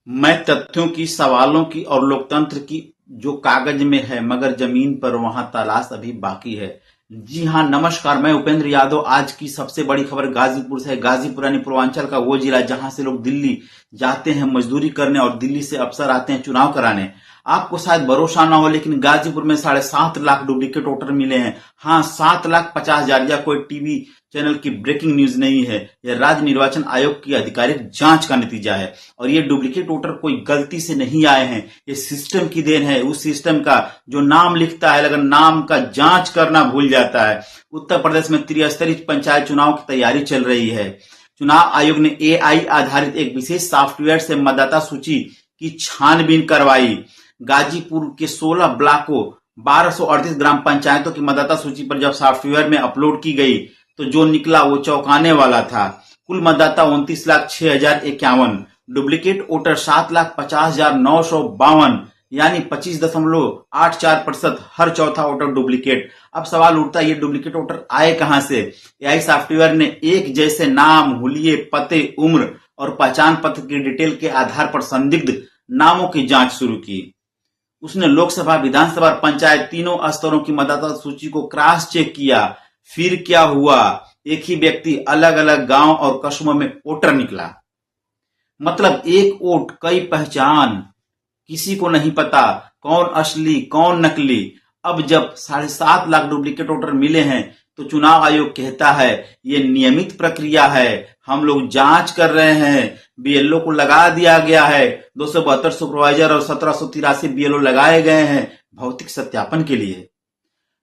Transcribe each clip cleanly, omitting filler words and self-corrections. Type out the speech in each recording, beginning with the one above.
मैं तथ्यों की, सवालों की और लोकतंत्र की जो कागज में है मगर जमीन पर वहां तलाश अभी बाकी है। जी हां, नमस्कार। मैं उपेंद्र यादव। आज की सबसे बड़ी खबर गाजीपुर से है। गाजीपुर यानी पूर्वांचल का वो जिला जहां से लोग दिल्ली जाते हैं मजदूरी करने और दिल्ली से अफसर आते हैं चुनाव कराने। आपको शायद भरोसा ना हो, लेकिन गाजीपुर में 7.5 लाख डुप्लीकेट वोटर मिले हैं। हाँ, 7,50,000। यह कोई टीवी चैनल की ब्रेकिंग न्यूज नहीं है, यह राज्य निर्वाचन आयोग की आधिकारिक जांच का नतीजा है। और ये डुप्लीकेट वोटर कोई गलती से नहीं आए हैं, ये सिस्टम की देन है। उस सिस्टम का जो नाम लिखता है, अगर नाम का जांच करना भूल जाता है। उत्तर प्रदेश में त्रिस्तरीय पंचायत चुनाव की तैयारी चल रही है। चुनाव आयोग ने एआई आधारित एक विशेष सॉफ्टवेयर से मतदाता सूची की छानबीन करवाई। गाजीपुर के 16 ब्लॉकों 1238 ग्राम पंचायतों की मतदाता सूची पर जब सॉफ्टवेयर में अपलोड की गई तो जो निकला वो चौंकाने वाला था। कुल मतदाता 29,06,051, डुप्लीकेट वोटर 7,50,952 यानी 25.84%। हर चौथा वोटर डुप्लीकेट। अब सवाल उठता है, ये डुप्लीकेट वोटर आए कहां से? एआई सॉफ्टवेयर ने एक जैसे नाम, हुलिये, पते, उम्र और पहचान पत्र की डिटेल के आधार पर संदिग्ध नामों की जांच शुरू की। उसने लोकसभा, विधानसभा और पंचायत तीनों स्तरों की मतदाता सूची को क्रॉस चेक किया। फिर क्या हुआ? एक ही व्यक्ति अलग अलग गांव और कस्बों में वोटर निकला। मतलब एक वोट कई पहचान। किसी को नहीं पता कौन असली कौन नकली। अब जब 7.5 लाख डुप्लीकेट वोटर मिले हैं तो चुनाव आयोग कहता है ये नियमित प्रक्रिया है, हम लोग जांच कर रहे हैं। बीएलओ को लगा दिया गया है। 272 सुपरवाइजर और 1783 बीएलओ लगाए गए हैं भौतिक सत्यापन के लिए।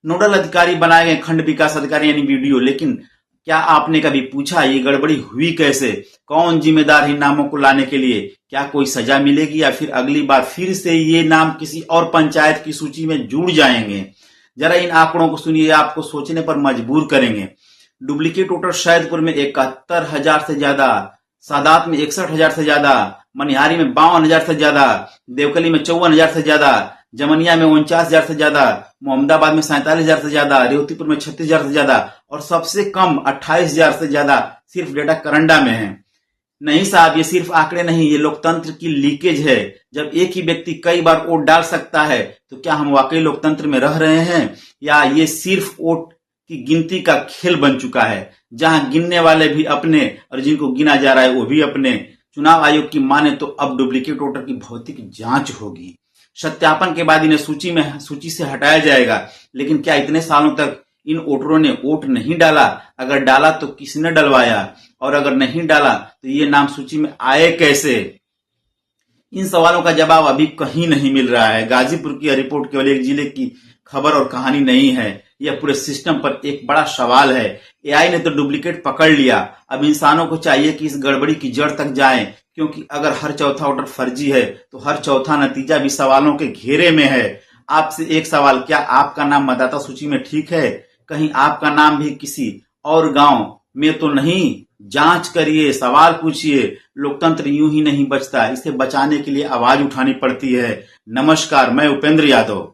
नोडल अधिकारी बनाए गए खंड विकास अधिकारी यानी वीडियो। लेकिन क्या आपने कभी पूछा ये गड़बड़ी हुई कैसे? कौन जिम्मेदार है इन नामों को लाने के लिए? क्या कोई सजा मिलेगी या फिर अगली बार फिर से ये नाम किसी और पंचायत की सूची में जुड़ जाएंगे? जरा इन आंकड़ों को सुनिए, आपको सोचने पर मजबूर करेंगे। डुप्लीकेट वोटर सैदपुर में 71,000 से ज्यादा, सादात में 61,000 से ज्यादा, मनिहारी में 52,000 से ज्यादा, देवकली में 54,000 से ज्यादा, जमनिया में 49,000 से ज्यादा, मोहम्मदाबाद में 47,000 से ज्यादा, रेवतीपुर में 36,000 से ज्यादा और सबसे कम 28,000 से ज्यादा सिर्फ डेटा करंडा में है। नहीं साहब, ये सिर्फ आंकड़े नहीं, ये लोकतंत्र की लीकेज है। जब एक ही व्यक्ति कई बार वोट डाल सकता है तो क्या हम वाकई लोकतंत्र में रह रहे हैं या ये सिर्फ वोट की गिनती का खेल बन चुका है, जहां गिनने वाले भी अपने और जिनको गिना जा रहा है वो भी अपने। चुनाव आयोग की माने तो अब डुप्लीकेट वोटर की भौतिक जांच होगी। सत्यापन के बाद इन्हें सूची से हटाया जाएगा। लेकिन क्या इतने सालों तक इन वोटरों ने वोट नहीं डाला? अगर डाला तो किसने डलवाया? और अगर नहीं डाला तो ये नाम सूची में आए कैसे? इन सवालों का जवाब अभी कहीं नहीं मिल रहा है। गाजीपुर की रिपोर्ट केवल एक जिले की खबर और कहानी नहीं है, यह पूरे सिस्टम पर एक बड़ा सवाल है। एआई ने तो डुप्लीकेट पकड़ लिया, अब इंसानों को चाहिए कि इस गड़बड़ी की जड़ तक जाएं, क्योंकि अगर हर चौथा वोटर फर्जी है तो हर चौथा नतीजा भी सवालों के घेरे में है। आपसे एक सवाल, क्या आपका नाम मतदाता सूची में ठीक है? कहीं आपका नाम भी किसी और गांव में तो नहीं? जांच करिए, सवाल पूछिए। लोकतंत्र यूं ही नहीं बचता, इसे बचाने के लिए आवाज उठानी पड़ती है। नमस्कार, मैं उपेंद्र यादव।